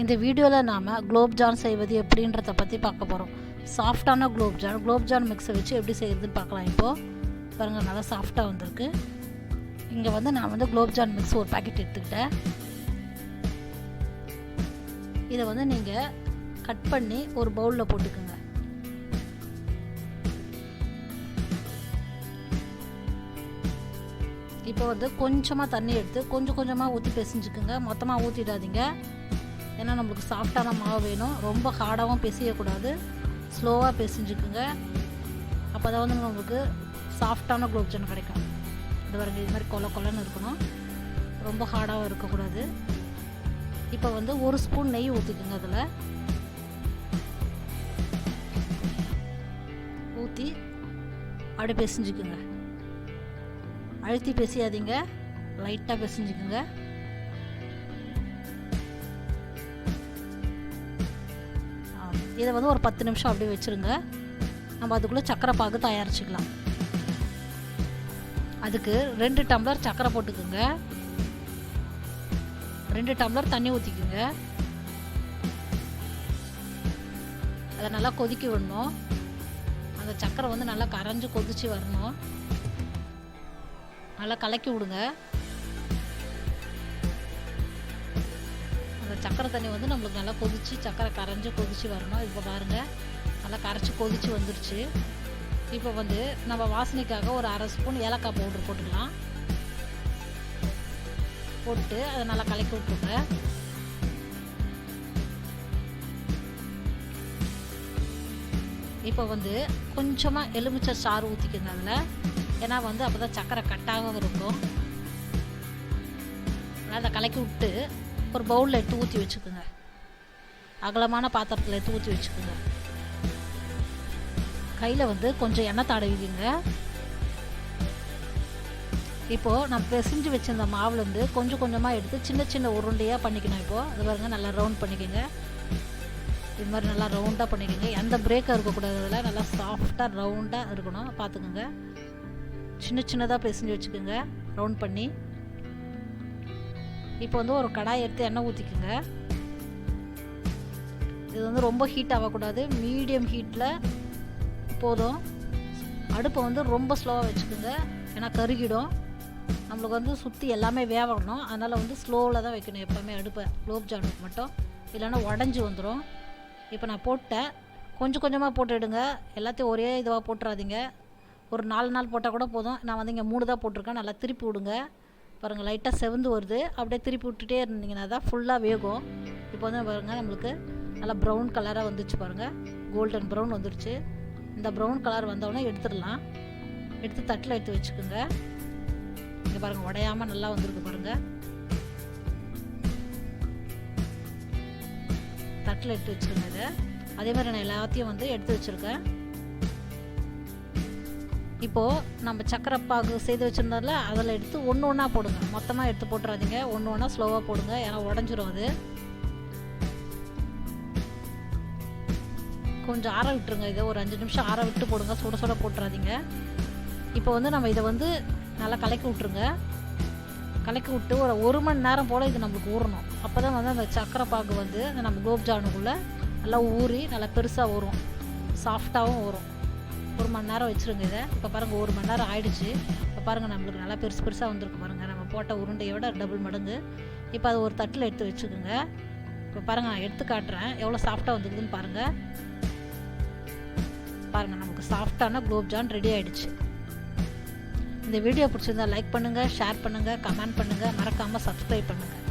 இந்த வீடியோவில் நாம் குலோப் ஜான் செய்வது எப்படின்றத பற்றி பார்க்க போகிறோம். சாஃப்டான குலோப் ஜான் மிக்ஸை வச்சு எப்படி செய்கிறதுன்னு பார்க்கலாம். இப்போது பாருங்கள், நல்லா சாஃப்டாக வந்திருக்கு. இங்கே நான் குலோப் ஜான் மிக்ஸ் ஒரு பேக்கெட் எடுத்துக்கிட்டேன். இதை நீங்கள் கட் பண்ணி ஒரு பவுலில் போட்டுக்கோங்க. இப்போ கொஞ்சமாக தண்ணி எடுத்து கொஞ்சம் கொஞ்சமாக ஊற்றி பிசைஞ்சுக்குங்க. மொத்தமாக ஊற்றிடாதீங்க, ஏன்னா நம்மளுக்கு சாஃப்டான மாவு வேணும். ரொம்ப ஹார்டாகவும் பிசையக்கூடாது, ஸ்லோவாக பிசைஞ்சுக்குங்க. அப்போ தான் நம்மளுக்கு சாஃப்டான குலோப் ஜான் கிடைக்கும். இது பாருங்க, இது மாதிரி கொலன்னு இருக்கணும், ரொம்ப ஹார்டாகவும் இருக்கக்கூடாது. இப்போ 1 ஸ்பூன் நெய் ஊற்றிக்குங்க. அதில் ஊற்றி அப்படியே பிசைஞ்சுக்குங்க. அழுத்தி பிசையாதீங்க, லைட்டாக பிசைஞ்சுக்குங்க. இதை ஒரு 10 நிமிஷம் அப்படியே வச்சுருங்க. நம்ம அதுக்குள்ளே சர்க்கரை பாகு தயாரிச்சுக்கலாம். அதுக்கு 2 டம்ளர் சர்க்கரை போட்டுக்குங்க. 2 டம்ளர் தண்ணி ஊற்றிக்குங்க. அதை நல்லா கொதிக்க விடணும். அந்த சர்க்கரை நல்லா கரைஞ்சி கொதித்து வரணும். நல்லா கலக்கி விடுங்க. அந்த சர்க்கரை தண்ணி நம்மளுக்கு நல்லா கொதித்து சர்க்கரை கரைஞ்சி கொதித்து வரணும். இப்போ பாருங்கள், நல்லா கரைச்சி கொதித்து வந்துருச்சு. இப்போ நம்ம வாசனைக்காக ஒரு 1/2 ஸ்பூன் ஏலக்காய் பவுடர் போட்டுக்கலாம். போட்டு அதை நல்லா கலக்கி விட்டுருங்க. இப்போ கொஞ்சமாக எலுமிச்சை சாறு ஊற்றிக்குங்க அதில், ஏன்னா அப்போ தான் சர்க்கரை கட்டாகவும் இருக்கும். அதை கலக்கி விட்டு ஒரு பவுலில் எடுத்து ஊற்றி வச்சுக்கோங்க. அகலமான பாத்திரத்தில் எடுத்து ஊற்றி வச்சுக்கோங்க. கையில் கொஞ்சம் எண்ணெய் தடவிக்குங்க. இப்போது நான் பிசைஞ்சு வச்சிருந்த மாவுலேருந்து கொஞ்சம் கொஞ்சமாக எடுத்து சின்ன சின்ன உருண்டையாக பண்ணிக்கணும். இப்போது அது பாருங்க, நல்லா ரவுண்ட் பண்ணிக்கோங்க. இது மாதிரி நல்லா ரவுண்டாக பண்ணிக்கோங்க. எந்த பிரேக்காக இருக்கக்கூடாது, அதில் நல்லா சாஃப்டாக ரவுண்டாக இருக்கணும், பார்த்துக்குங்க. சின்ன சின்னதாக பிசைஞ்சு வச்சுக்கோங்க, ரவுண்ட் பண்ணி. இப்போ ஒரு கடாய் எடுத்து எண்ணெய் ஊற்றிக்குங்க. இது ரொம்ப ஹீட் ஆகக்கூடாது, மீடியம் ஹீட்டில் போதும். அடுப்பை ரொம்ப ஸ்லோவாக வச்சுக்கோங்க, ஏன்னா கருகிடும். நம்மளுக்கு சுற்றி எல்லாமே வேகணும், அதனால் ஸ்லோவில் தான் வைக்கணும் எப்போவுமே அடுப்பை, குலோப் ஜாமுக்கு மட்டும், இல்லைன்னா உடஞ்சி வந்துடும். இப்போ நான் போட்டேன், கொஞ்சம் கொஞ்சமாக போட்டுடுங்க. எல்லாத்தையும் ஒரே இதுவாக போட்டுறாதீங்க. ஒரு 4 நாள் போட்டால் கூட போதும். நான் இங்கே 3 தான் போட்டிருக்கேன். நல்லா திருப்பி விடுங்க. பாருங்கள், லைட்டாக செவந்து வருது. அப்படியே திருப்பி விட்டுட்டே இருந்தீங்கன்னா தான் ஃபுல்லாக வேகும். இப்போ பாருங்கள், நம்மளுக்கு நல்லா ப்ரௌன் கலராக வந்துச்சு. பாருங்கள், கோல்டன் ப்ரௌன் வந்துடுச்சு. இந்த ப்ரௌன் கலர் வந்தோடனே எடுத்துடலாம். எடுத்து தட்டில் எடுத்து வச்சுக்கோங்க. இங்கே பாருங்கள், உடையாமல் நல்லா வந்திருக்கு பாருங்கள். தட்டில் எடுத்து வச்சுருங்க. இதை அதே மாதிரி நான் எல்லாத்தையும் எடுத்து வச்சுருக்கேன். இப்போது நம்ம சக்கரை பாகு செய்து வச்சுருந்தால அதில் எடுத்து ஒன்று ஒன்றா போடுங்க. மொத்தமாக எடுத்து போட்டுறாதீங்க, ஒன்று ஒன்றா ஸ்லோவாக போடுங்க, ஏன்னா உடஞ்சிரும். அது கொஞ்சம் ஆற விட்டுருங்க. இதை ஒரு 5 நிமிஷம் ஆற விட்டு போடுங்க, சுட சுட போட்டுறாதீங்க. இப்போ நம்ம இதை நல்லா கலக்கி விட்ருங்க. கலக்கி விட்டு ஒரு 1 மணி நேரம் போல் இது நம்மளுக்கு ஊறணும். அப்போ தான் அந்த சக்கரை பாகு நம்ம குலோப் ஜாமுக்குள்ளே நல்லா ஊறி நல்லா பெருசாக வரும், சாஃப்டாகவும் வரும். 1 மணி நேரம் வச்சுருங்க இதை. இப்போ பாருங்கள், 1 மணி நேரம் ஆயிடுச்சு. இப்போ பாருங்கள், நம்மளுக்கு நல்லா பெருசாக வந்திருக்கு பாருங்கள். நம்ம போட்ட உருண்டையோட டபுள் மடங்கு. இப்போ அது ஒரு தட்டில் எடுத்து வச்சுக்கோங்க. இப்போ பாருங்கள், நான் எடுத்து காட்டுறேன் எவ்வளோ சாஃப்டாக வந்துருக்குதுன்னு பாருங்கள். பாருங்கள், நமக்கு சாஃப்டான குலோப் ஜான் ரெடி ஆகிடுச்சு. இந்த வீடியோ பிடிச்சிருந்தா லைக் பண்ணுங்கள், ஷேர் பண்ணுங்கள், கமெண்ட் பண்ணுங்கள், மறக்காமல் சப்ஸ்கிரைப் பண்ணுங்கள்.